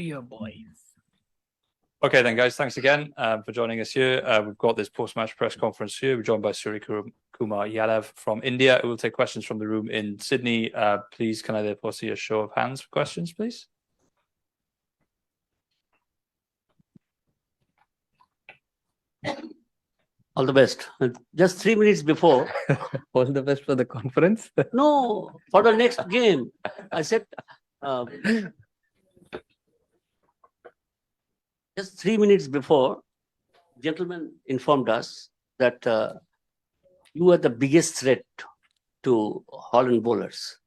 Yeah, boys. Okay then, guys, thanks again for joining us here. We've got this post-match press conference here. We're joined by SURYAKUMar Yadav from India. We'll take questions from the room in Sydney. Please, can I therefore see a show of hands for questions, please? All the best. Just 3 minutes before. All the best for the conference. No, for the next game. I said, just 3 minutes before, gentleman informed us that you are the biggest threat to Holland bowlers.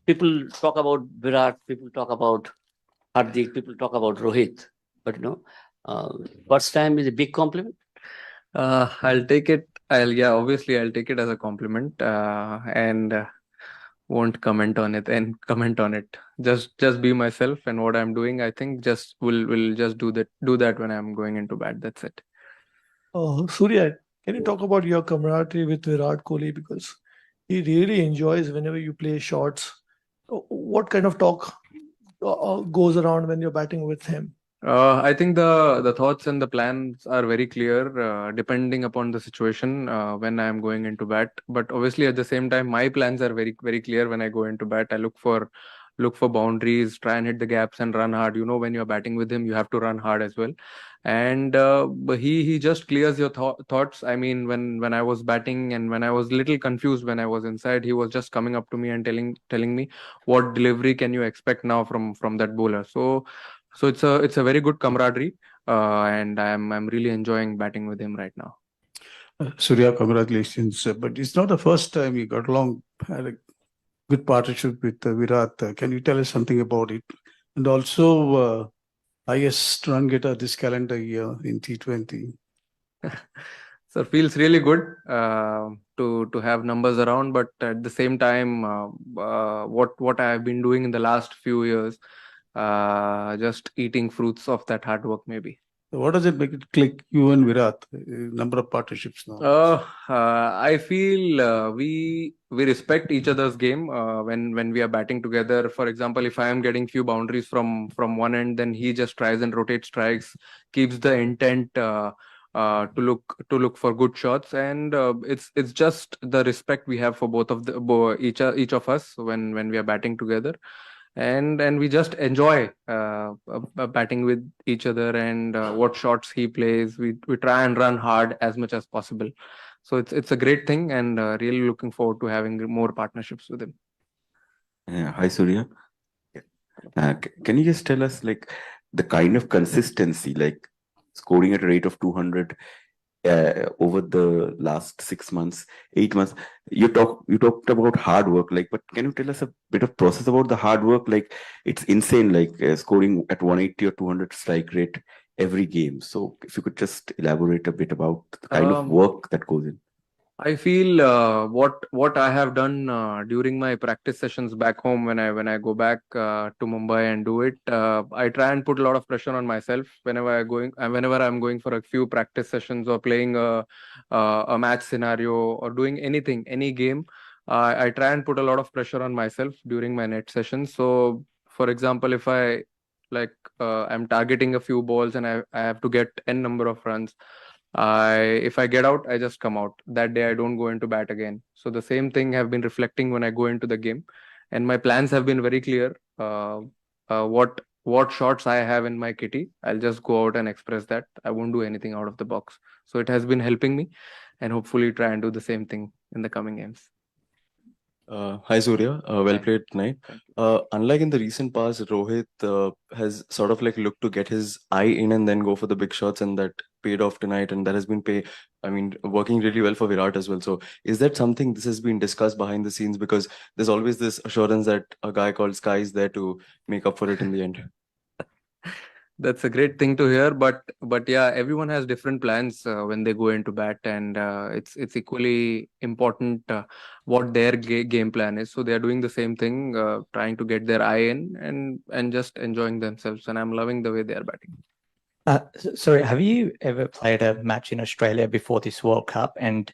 People talk about Virat, people talk about Hardik, people talk about Rohit, but first time is a big compliment. I'll take it. Obviously I'll take it as a compliment, and won't comment on it. Just be myself, and what I'm doing, I think will just do that when I'm going into bat. That's it. Surya, can you talk about your camaraderie with Virat Kohli, because he really enjoys whenever you play shots. What kind of talk goes around when you're batting with him? I think the thoughts and the plans are very clear, depending upon the situation when I am going into bat. But obviously, at the same time, my plans are very, very clear when I go into bat. I look for boundaries, try and hit the gaps and run hard. When you're batting with him, you have to run hard as well. And but he just clears your thoughts. I mean, when I was batting and when I was little confused when I was inside, he was just coming up to me and telling me what delivery can you expect now from that bowler. So it's a very good camaraderie, and I'm really enjoying batting with him right now. Surya, congratulations. But it's not the first time you got along, had a good partnership with Virat. Can you tell us something about it? And also, highest run getter this calendar year in T20. So it feels really good to have numbers around, but at the same time, what I have been doing in the last few years, just eating fruits of that hard work, maybe. So what does it make it click, you and Virat? Number of partnerships now. I feel we respect each other's game when we are batting together. For example, if I am getting few boundaries from one end, then he just tries and rotates strikes, keeps the intent to look for good shots, and it's just the respect we have for both of each of us when we are batting together. And we just enjoy batting with each other, and what shots he plays, we try and run hard as much as possible. So it's a great thing, and really looking forward to having more partnerships with him. Hi Surya, can you just tell us like the kind of consistency, like scoring at a rate of 200 over the last 6 months, 8 months? You talked about hard work, but can you tell us a bit of process about the hard work? Like, it's insane, scoring at 180 or 200 strike rate every game. So if you could just elaborate a bit about the kind of work that goes in. I feel what I have done during my practice sessions back home, when I go back to Mumbai and do it, I try and put a lot of pressure on myself whenever I'm going for a few practice sessions or playing a match scenario or doing anything, any game. I try and put a lot of pressure on myself during my net sessions. So, for example, if I'm targeting a few balls and I have to get n number of runs, if I get out, I just come out. That day I don't go into bat again. So the same thing have been reflecting when I go into the game, and my plans have been very clear. What shots I have in my kitty, I'll just go out and express that. I won't do anything out of the box. So it has been helping me, and hopefully try and do the same thing in the coming games. Hi Surya, well played tonight. Unlike in the recent past, Rohit has sort of looked to get his eye in and then go for the big shots, and that paid off tonight, and that has been working really well for Virat as well. So is that something this has been discussed behind the scenes? Because there's always this assurance that a guy called Sky is there to make up for it in the end. That's a great thing to hear, but yeah, everyone has different plans when they go into bat, and it's equally important what their game plan is. So they are doing the same thing, trying to get their eye in and just enjoying themselves. And I'm loving the way they are batting. Sorry, have you ever played a match in Australia before this World Cup, and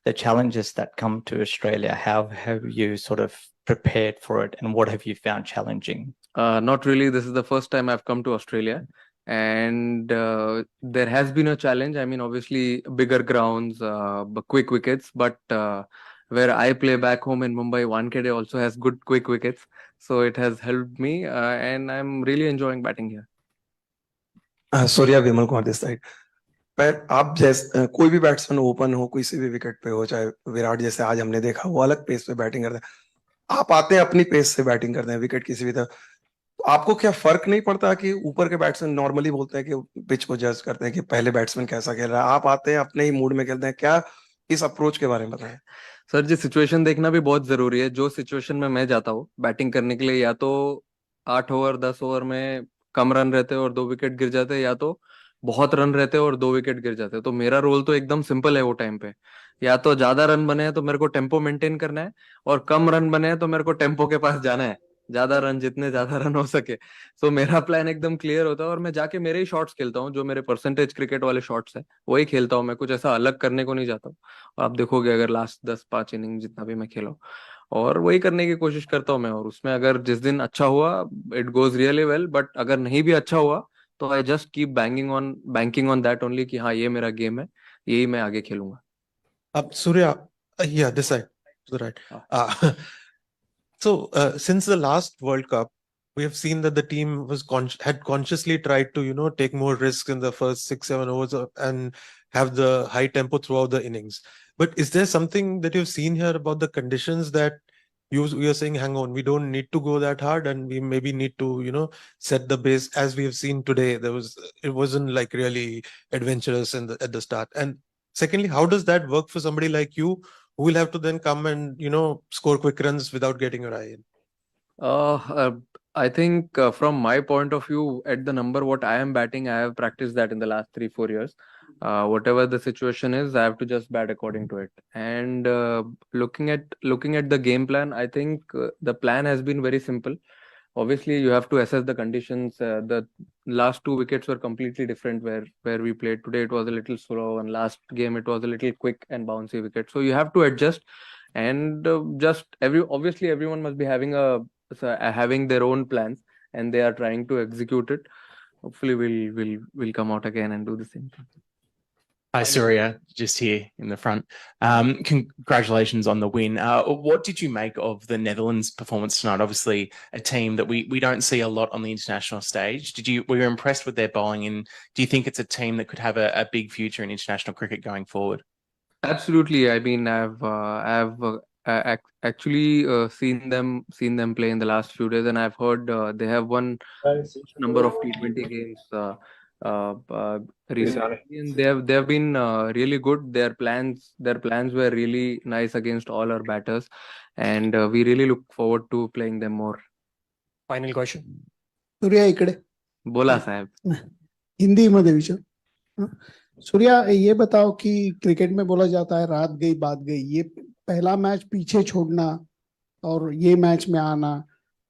the challenges that come to Australia? How have you sort of prepared for it, and what have you found challenging? Not really. This is the first time I've come to Australia, and there has been a challenge. I mean, obviously, bigger grounds, quick wickets, but where I play back home in Mumbai, Wankhede also has good quick wickets, so it has helped me, and I'm really enjoying batting here. Surya Vimal Kumar this side पर आप जैसे कोई भी batsman open हो किसी भी wicket पे हो चाहे विराट जैसे आज हमने देखा वो अलग पेस पे बैटिंग करते हैं आप आते हैं अपनी पेस से बैटिंग करते हैं विकेट किसी भी तरह तो आपको क्या फर्क नहीं पड़ता कि ऊपर के बैट्समैन नॉर्मली बोलते हैं कि पिच को जज करते हैं कि पहले बैट्समैन कैसा खेल रहा है आप आते हैं अपने ही मूड में खेलते हैं क्या इस अप्रोच के बारे में बताएं सर जी, सिचुएशन देखना भी बहुत जरूरी है। जो सिचुएशन में मैं जाता हूँ बैटिंग करने के लिए, या तो 8 ओवर 10 ओवर में कम रन रहते हैं और 2 विकेट गिर जाते हैं, या तो बहुत रन रहते हैं और 2 विकेट गिर जाते हैं। तो मेरा रोल तो एकदम सिंपल है वो टाइम पे, या तो ज्यादा रन बने हैं तो मेरे को टेम्पो मेंटेन करना है, और कम रन बने हैं तो मेरे को टेम्पो के पास जाना है, ज्यादा रन जितने ज्यादा रन हो सके। तो मेरा प्लान एकदम क्लियर होता है और मैं जाके मेरे ही शॉट्स खेलता हूँ, जो मेरे परसेंटेज क्रिकेट वाले शॉट्स है वही खेलता हूँ। मैं कुछ ऐसा अलग करने को नहीं जाता हूँ। आप देखोगे अगर लास्ट 10-5 इनिंग जितना भी मैं खेला हूँ, और वही करने की कोशिश करता हूँ मैं। और उसमें अगर जिस दिन अच्छा हुआ, it goes really well, but अगर नहीं भी अच्छा हुआ तो I just keep banking on that only, कि हाँ ये मेरा गेम है, यही मैं आगे खेलूंगा। Up Surya, yeah, this side, to the right. Since the last World Cup, we have seen that the team had consciously tried to, take more risks in the first 6-7 overs and have the high tempo throughout the innings. But is there something that you've seen here about the conditions that you're saying, hang on, we don't need to go that hard, and we maybe need to, set the base as we have seen today. It wasn't like really adventurous at the start. And secondly, how does that work for somebody like you who will have to then come and score quick runs without getting your eye in? I think from my point of view, at the number what I am batting, I have practiced that in the last 3-4 years. Whatever the situation is, I have to just bat according to it. And looking at the game plan, I think the plan has been very simple. Obviously, you have to assess the conditions. The last 2 wickets were completely different where we played. Today it was a little slow, and last game it was a little quick and bouncy wicket. So you have to adjust, and obviously everyone must be having their own plans, and they are trying to execute it. Hopefully we'll come out again and do the same thing. Hi, Surya, just here in the front. Congratulations on the win. What did you make of the Netherlands' performance tonight? Obviously, a team that we don't see a lot on the international stage. Were you impressed with their bowling, and do you think it's a team that could have a big future in international cricket going forward? Absolutely. I mean, I've actually seen them play in the last few days, and I've heard they have won number of T20 games recently, and they have been really good. Their plans were really nice against all our batters, and we really look forward to playing them more. Final question. Surya इकडे बोला साहेब. हिंदी मध्ये विचार. सूर्या ये बताओ कि cricket में बोला जाता है रात गई बात गई. ये पहला मैच पीछे छोड़ना और ये मैच में आना,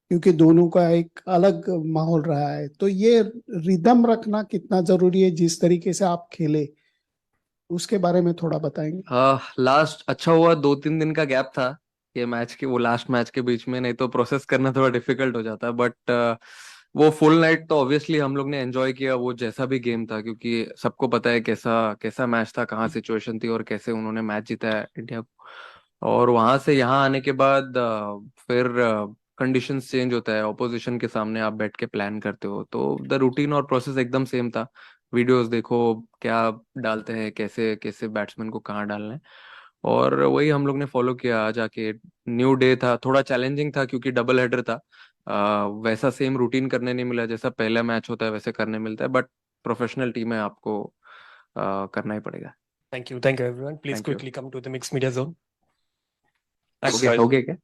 क्योंकि दोनों का एक अलग माहौल रहा है, तो ये रिदम रखना कितना जरूरी है जिस तरीके से आप खेले, उसके बारे में थोड़ा बताएंगे. लास्ट अच्छा हुआ 2-3 दिन का गैप था ये मैच के, वो लास्ट मैच के बीच में, नहीं तो प्रोसेस करना थोड़ा डिफिकल्ट हो जाता. बट वो फुल नाइट तो ऑब्वियसली हम लोग ने एंजॉय किया, वो जैसा भी गेम था, क्योंकि सबको पता है कैसा मैच था, कहाँ सिचुएशन थी और कैसे उन्होंने मैच जीता है इंडिया को. और वहां से यहाँ आने के बाद फिर कंडीशंस चेंज होता है, ऑपोजिशन के सामने आप बैठ के प्लान करते हो, तो द रूटीन और प्रोसेस एकदम सेम था. वीडियोस देखो क्या डालते हैं, कैसे कैसे बैट्समैन को कहाँ डालना है, और वही हम लोग ने फॉलो किया. आज आके न्यू डे था, थोड़ा चैलेंजिंग था क्योंकि डबल हेडर था. वैसा सेम रूटीन करने नहीं मिला, जैसा पहला मैच होता है वैसे करने मिलता है, बट प्रोफेशनल टीम है, आपको करना ही पड़ेगा. Thank you everyone. Please Thank you. quickly come to the mixed media zone. Thanks, हो guys. गया क्या?